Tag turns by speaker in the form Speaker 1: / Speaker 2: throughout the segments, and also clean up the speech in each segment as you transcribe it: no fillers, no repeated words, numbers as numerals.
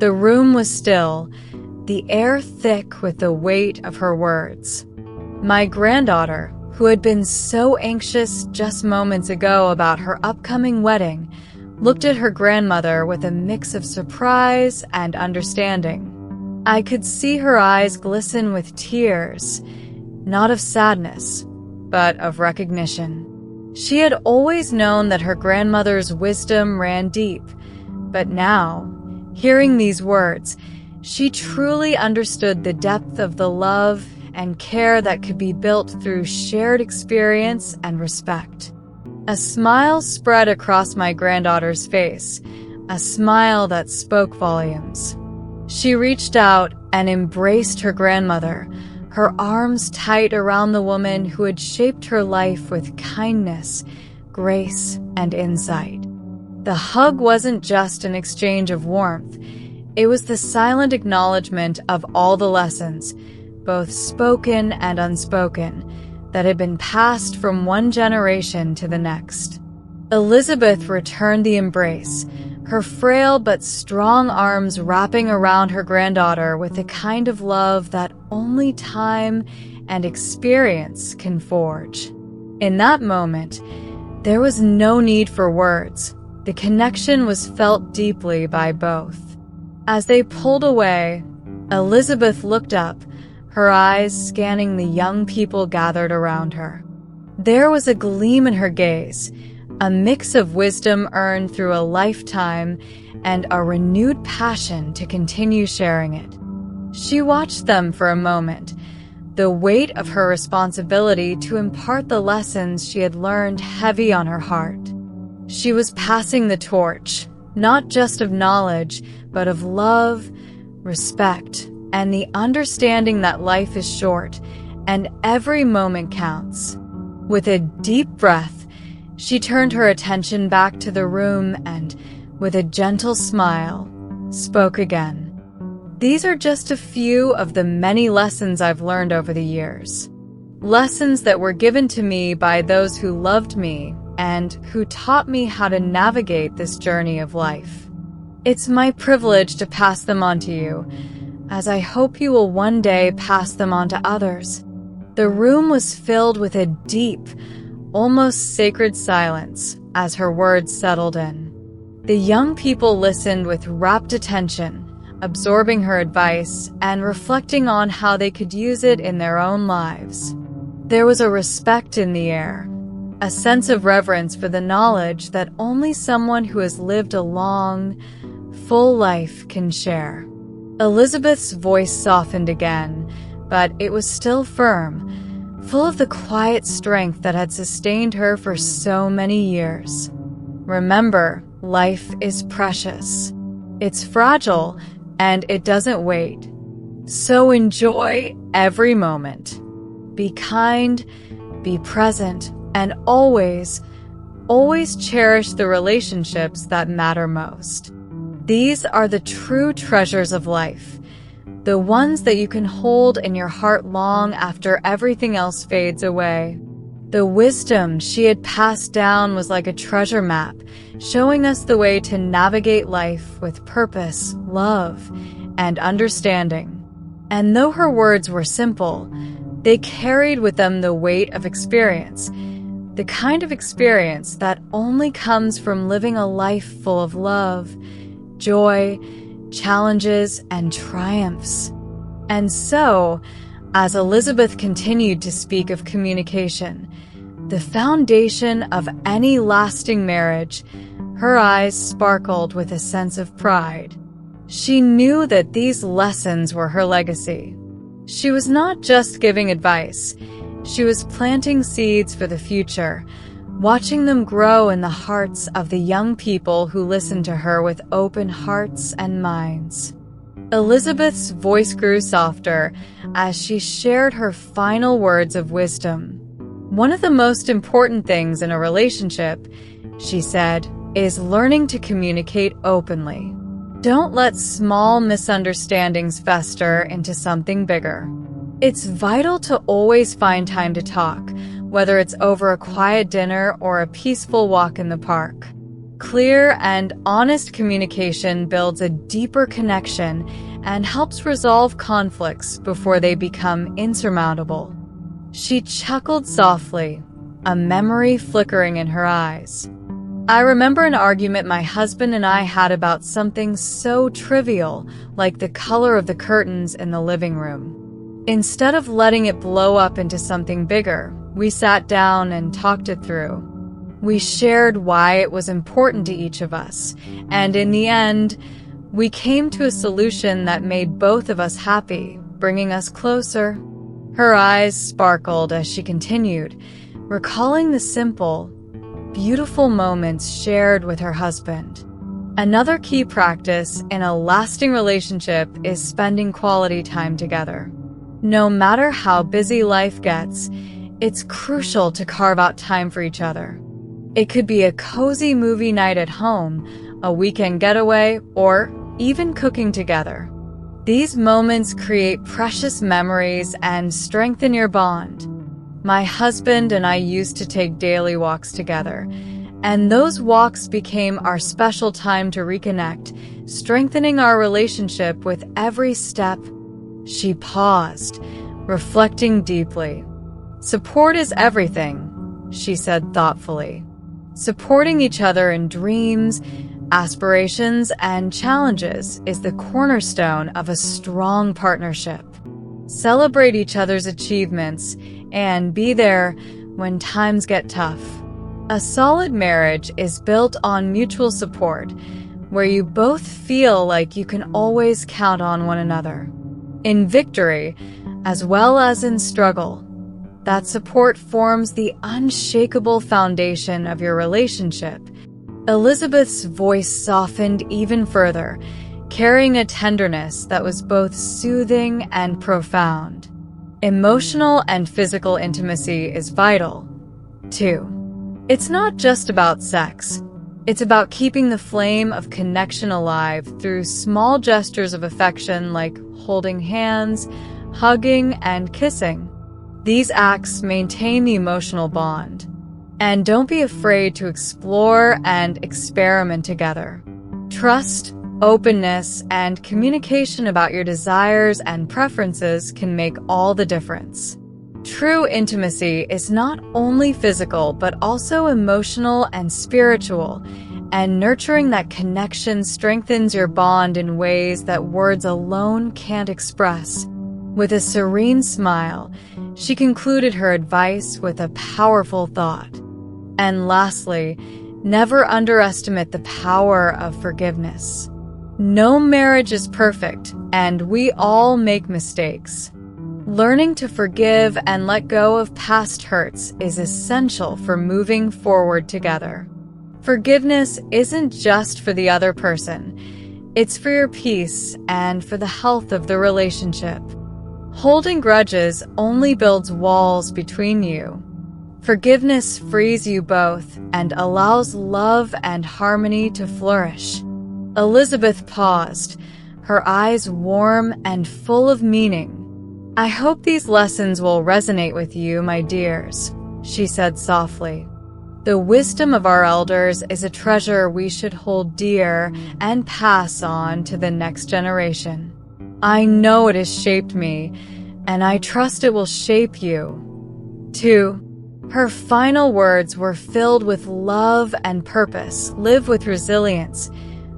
Speaker 1: The room was still, the air thick with the weight of her words. My granddaughter, who had been so anxious just moments ago about her upcoming wedding, looked at her grandmother with a mix of surprise and understanding. I could see her eyes glisten with tears, not of sadness, but of recognition. She had always known that her grandmother's wisdom ran deep, but now, hearing these words, she truly understood the depth of the love and care that could be built through shared experience and respect. A smile spread across my granddaughter's face, a smile that spoke volumes. She reached out and embraced her grandmother, her arms tight around the woman who had shaped her life with kindness, grace, and insight. The hug wasn't just an exchange of warmth. It was the silent acknowledgement of all the lessons, both spoken and unspoken, that had been passed from one generation to the next. Elizabeth returned the embrace, her frail but strong arms wrapping around her granddaughter with the kind of love that only time and experience can forge. In that moment, there was no need for words. The connection was felt deeply by both. As they pulled away, Elizabeth looked up, her eyes scanning the young people gathered around her. There was a gleam in her gaze, a mix of wisdom earned through a lifetime and a renewed passion to continue sharing it. She watched them for a moment, the weight of her responsibility to impart the lessons she had learned heavy on her heart. She was passing the torch, not just of knowledge, but of love, respect, and the understanding that life is short and every moment counts. With a deep breath, she turned her attention back to the room and, with a gentle smile, spoke again. These are just a few of the many lessons I've learned over the years. Lessons that were given to me by those who loved me and who taught me how to navigate this journey of life. It's my privilege to pass them on to you, as I hope you will one day pass them on to others. The room was filled with a deep, almost sacred silence as her words settled in. The young people listened with rapt attention, absorbing her advice and reflecting on how they could use it in their own lives. There was a respect in the air, a sense of reverence for the knowledge that only someone who has lived a long, full life can share. Elizabeth's voice softened again, but it was still firm, full of the quiet strength that had sustained her for so many years. Remember, life is precious. It's fragile, and it doesn't wait. So enjoy every moment. Be kind, be present, and always cherish the relationships that matter most. These are the true treasures of life, the ones that you can hold in your heart long after everything else fades away. The wisdom she had passed down was like a treasure map, showing us the way to navigate life with purpose, love, and understanding. And though her words were simple, they carried with them the weight of experience, the kind of experience that only comes from living a life full of love, joy, challenges, and triumphs. And so, as Elizabeth continued to speak of communication, the foundation of any lasting marriage, her eyes sparkled with a sense of pride. She knew that these lessons were her legacy. She was not just giving advice, she was planting seeds for the future, watching them grow in the hearts of the young people who listened to her with open hearts and minds. Elizabeth's voice grew softer as she shared her final words of wisdom. One of the most important things in a relationship, she said, is learning to communicate openly. Don't let small misunderstandings fester into something bigger. It's vital to always find time to talk, whether it's over a quiet dinner or a peaceful walk in the park. Clear and honest communication builds a deeper connection and helps resolve conflicts before they become insurmountable. She chuckled softly, a memory flickering in her eyes. I remember an argument my husband and I had about something so trivial, like the color of the curtains in the living room. Instead of letting it blow up into something bigger, we sat down and talked it through. We shared why it was important to each of us, and in the end, we came to a solution that made both of us happy, bringing us closer. Her eyes sparkled as she continued, recalling the simple, beautiful moments shared with her husband. Another key practice in a lasting relationship is spending quality time together. No matter how busy life gets, it's crucial to carve out time for each other. It could be a cozy movie night at home, a weekend getaway, or even cooking together. These moments create precious memories and strengthen your bond. My husband and I used to take daily walks together, and those walks became our special time to reconnect, strengthening our relationship with every step. She paused, reflecting deeply. Support is everything, she said thoughtfully. Supporting each other in dreams, aspirations, and challenges is the cornerstone of a strong partnership. Celebrate each other's achievements and be there when times get tough. A solid marriage is built on mutual support, where you both feel like you can always count on one another. In victory, as well as in struggle, that support forms the unshakable foundation of your relationship. Elizabeth's voice softened even further, carrying a tenderness that was both soothing and profound. Emotional and physical intimacy is vital, too. It's not just about sex. It's about keeping the flame of connection alive through small gestures of affection like holding hands, hugging, and kissing. These acts maintain the emotional bond. And don't be afraid to explore and experiment together. Trust, openness, and communication about your desires and preferences can make all the difference. True intimacy is not only physical but also emotional and spiritual, and nurturing that connection strengthens your bond in ways that words alone can't express. With a serene smile, she concluded her advice with a powerful thought. And lastly, never underestimate the power of forgiveness. No marriage is perfect, and we all make mistakes. Learning to forgive and let go of past hurts is essential for moving forward together. Forgiveness isn't just for the other person. It's for your peace and for the health of the relationship. Holding grudges only builds walls between you. Forgiveness frees you both and allows love and harmony to flourish. Elizabeth paused, her eyes warm and full of meaning. I hope these lessons will resonate with you, my dears, she said softly. The wisdom of our elders is a treasure we should hold dear and pass on to the next generation. I know it has shaped me, and I trust it will shape you, too. Her final words were filled with love and purpose. Live with resilience.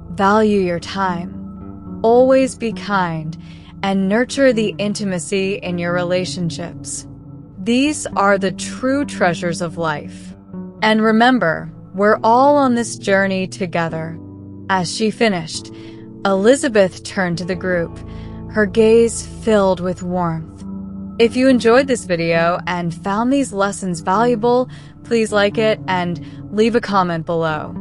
Speaker 1: Value your time. Always be kind, and nurture the intimacy in your relationships. These are the true treasures of life. And remember, we're all on this journey together. As she finished, Elizabeth turned to the group, her gaze filled with warmth. If you enjoyed this video and found these lessons valuable, please like it and leave a comment below.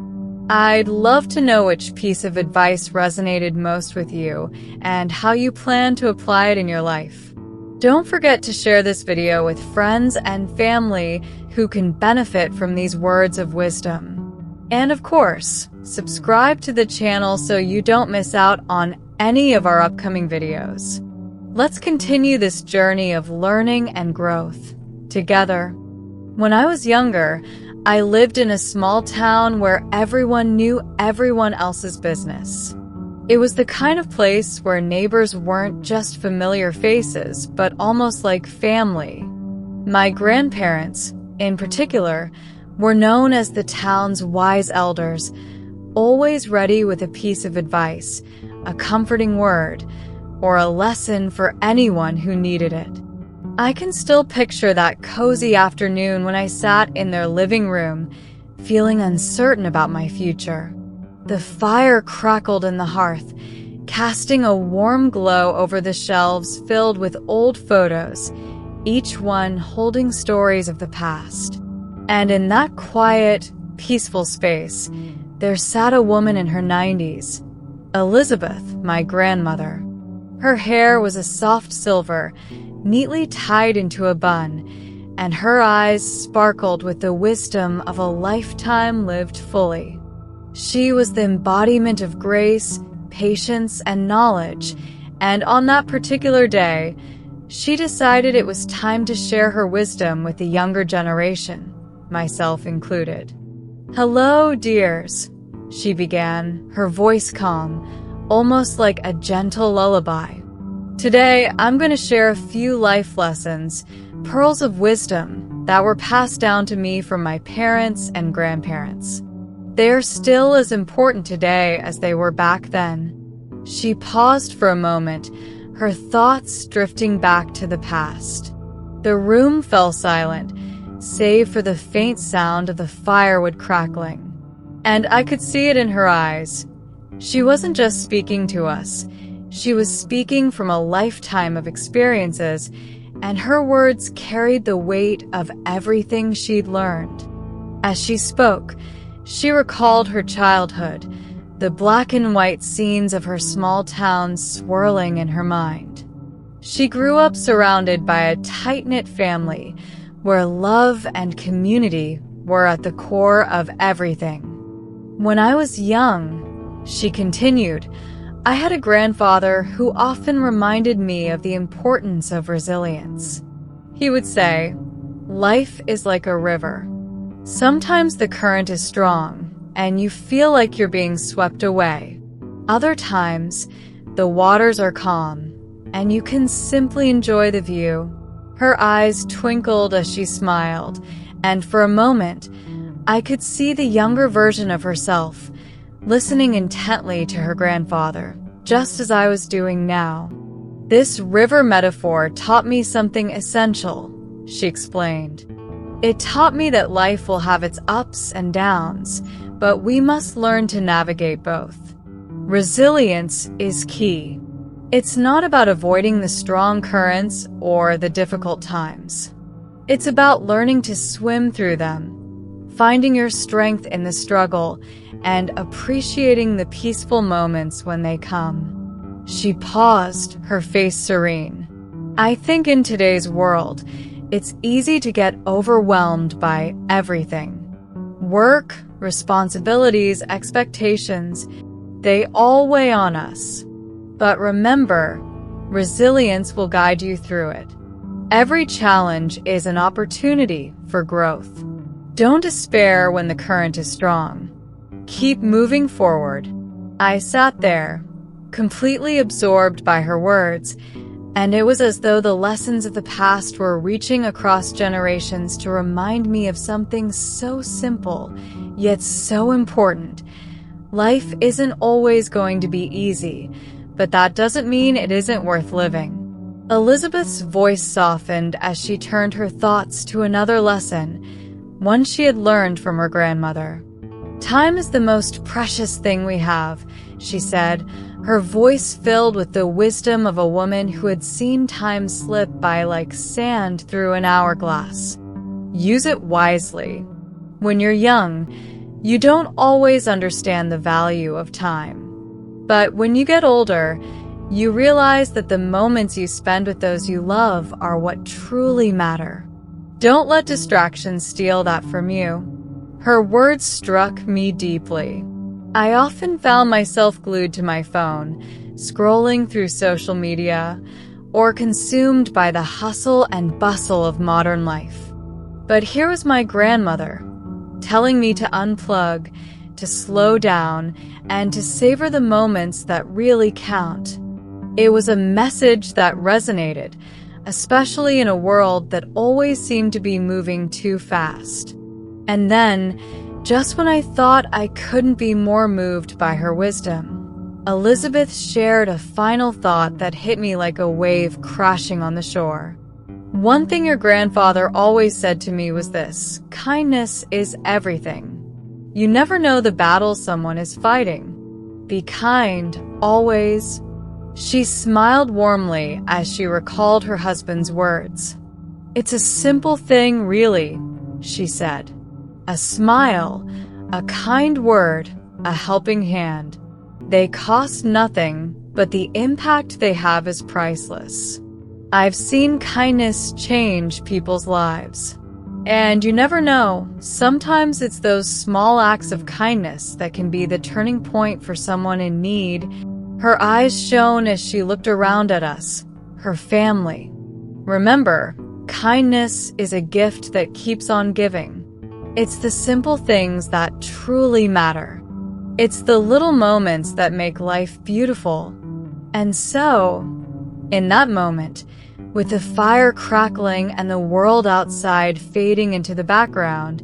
Speaker 1: I'd love to know which piece of advice resonated most with you and how you plan to apply it in your life. Don't forget to share this video with friends and family who can benefit from these words of wisdom. And of course, subscribe to the channel so you don't miss out on any of our upcoming videos. Let's continue this journey of learning and growth together. When I was younger, I lived in a small town where everyone knew everyone else's business. It was the kind of place where neighbors weren't just familiar faces, but almost like family. My grandparents, in particular, were known as the town's wise elders, always ready with a piece of advice, a comforting word, or a lesson for anyone who needed it. I can still picture that cozy afternoon when I sat in their living room, feeling uncertain about my future. The fire crackled in the hearth, casting a warm glow over the shelves filled with old photos, each one holding stories of the past. And in that quiet, peaceful space, there sat a woman in her 90s, Elizabeth, my grandmother. Her hair was a soft silver, neatly tied into a bun, and her eyes sparkled with the wisdom of a lifetime lived fully. She was the embodiment of grace, patience, and knowledge, and on that particular day, she decided it was time to share her wisdom with the younger generation, myself included. "Hello, dears," she began, her voice calm, almost like a gentle lullaby. "Today, I'm going to share a few life lessons, pearls of wisdom that were passed down to me from my parents and grandparents. They are still as important today as they were back then." She paused for a moment, her thoughts drifting back to the past. The room fell silent, save for the faint sound of the firewood crackling. And I could see it in her eyes. She wasn't just speaking to us. She was speaking from a lifetime of experiences, and her words carried the weight of everything she'd learned. As she spoke, she recalled her childhood, the black and white scenes of her small town swirling in her mind. She grew up surrounded by a tight-knit family where love and community were at the core of everything. "When I was young," she continued, "I had a grandfather who often reminded me of the importance of resilience. He would say, 'Life is like a river. Sometimes the current is strong, and you feel like you're being swept away. Other times, the waters are calm, and you can simply enjoy the view.'" Her eyes twinkled as she smiled, and for a moment, I could see the younger version of herself, listening intently to her grandfather, just as I was doing now. "This river metaphor taught me something essential," she explained. "It taught me that life will have its ups and downs, but we must learn to navigate both. Resilience is key. It's not about avoiding the strong currents or the difficult times. It's about learning to swim through them, finding your strength in the struggle, and appreciating the peaceful moments when they come." She paused, her face serene. "I think in today's world, it's easy to get overwhelmed by everything. Work, responsibilities, expectations, they all weigh on us. But remember, resilience will guide you through it. Every challenge is an opportunity for growth. Don't despair when the current is strong. Keep moving forward." I sat there, completely absorbed by her words, and it was as though the lessons of the past were reaching across generations to remind me of something so simple, yet so important. Life isn't always going to be easy, but that doesn't mean it isn't worth living. Elizabeth's voice softened as she turned her thoughts to another lesson, one she had learned from her grandmother. "Time is the most precious thing we have," she said, her voice filled with the wisdom of a woman who had seen time slip by like sand through an hourglass. "Use it wisely. When you're young, you don't always understand the value of time. But when you get older, you realize that the moments you spend with those you love are what truly matter. Don't let distractions steal that from you." Her words struck me deeply. I often found myself glued to my phone, scrolling through social media, or consumed by the hustle and bustle of modern life. But here was my grandmother, telling me to unplug, to slow down, and to savor the moments that really count. It was a message that resonated, especially in a world that always seemed to be moving too fast. And then, just when I thought I couldn't be more moved by her wisdom, Elizabeth shared a final thought that hit me like a wave crashing on the shore. "One thing your grandfather always said to me was this: kindness is everything. You never know the battle someone is fighting. Be kind, always." She smiled warmly as she recalled her husband's words. "It's a simple thing, really," she said. "A smile, a kind word, a helping hand. They cost nothing, but the impact they have is priceless. I've seen kindness change people's lives. And you never know, sometimes it's those small acts of kindness that can be the turning point for someone in need." Her eyes shone as she looked around at us, her family. Remember, kindness is a gift that keeps on giving. It's the simple things that truly matter. It's the little moments that make life beautiful. And so, in that moment, with the fire crackling and the world outside fading into the background,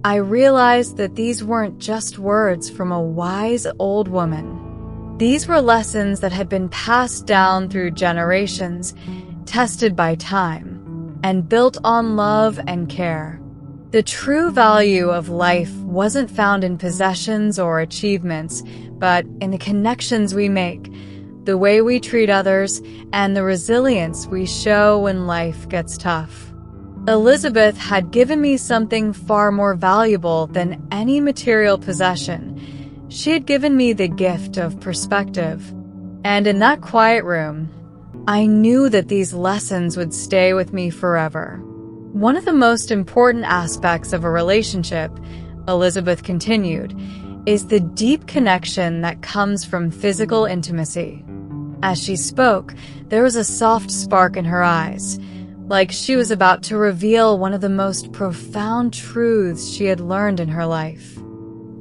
Speaker 1: I realized that these weren't just words from a wise old woman. These were lessons that had been passed down through generations, tested by time, and built on love and care. The true value of life wasn't found in possessions or achievements, but in the connections we make, the way we treat others, and the resilience we show when life gets tough. Elizabeth had given me something far more valuable than any material possession. She had given me the gift of perspective. And in that quiet room, I knew that these lessons would stay with me forever. "One of the most important aspects of a relationship," Elizabeth continued, "is the deep connection that comes from physical intimacy." As she spoke, there was a soft spark in her eyes, like she was about to reveal one of the most profound truths she had learned in her life.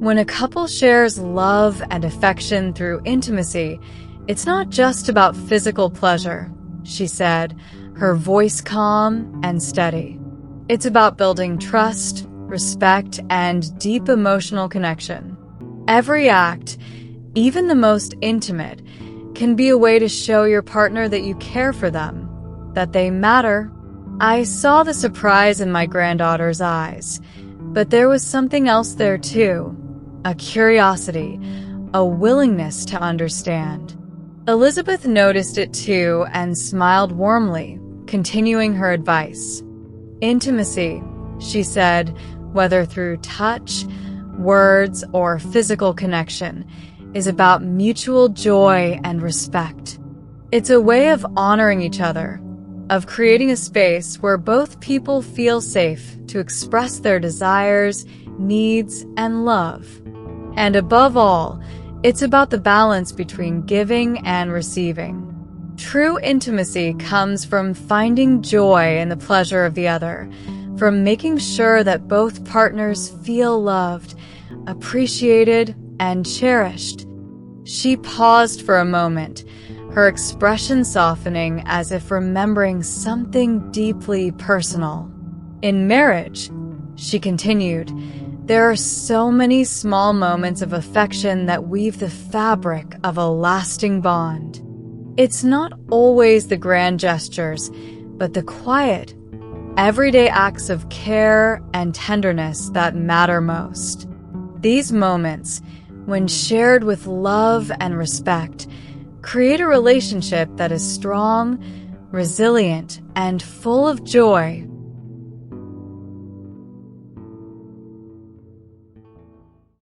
Speaker 1: When a couple shares love and affection through intimacy, it's not just about physical pleasure, she said, her voice calm and steady. It's about building trust, respect, and deep emotional connection. Every act, even the most intimate, can be a way to show your partner that you care for them, that they matter. I saw the surprise in my granddaughter's eyes, but there was something else there too. A curiosity, a willingness to understand. Elizabeth noticed it too and smiled warmly, continuing her advice. "Intimacy," she said, "whether through touch, words, or physical connection, is about mutual joy and respect. It's a way of honoring each other, of creating a space where both people feel safe to express their desires, needs, and love. And above all, it's about the balance between giving and receiving. True intimacy comes from finding joy in the pleasure of the other, from making sure that both partners feel loved, appreciated, and cherished." She paused for a moment, her expression softening as if remembering something deeply personal. "In marriage," she continued, "there are so many small moments of affection that weave the fabric of a lasting bond. It's not always the grand gestures, but the quiet, everyday acts of care and tenderness that matter most. These moments, when shared with love and respect, create a relationship that is strong, resilient, and full of joy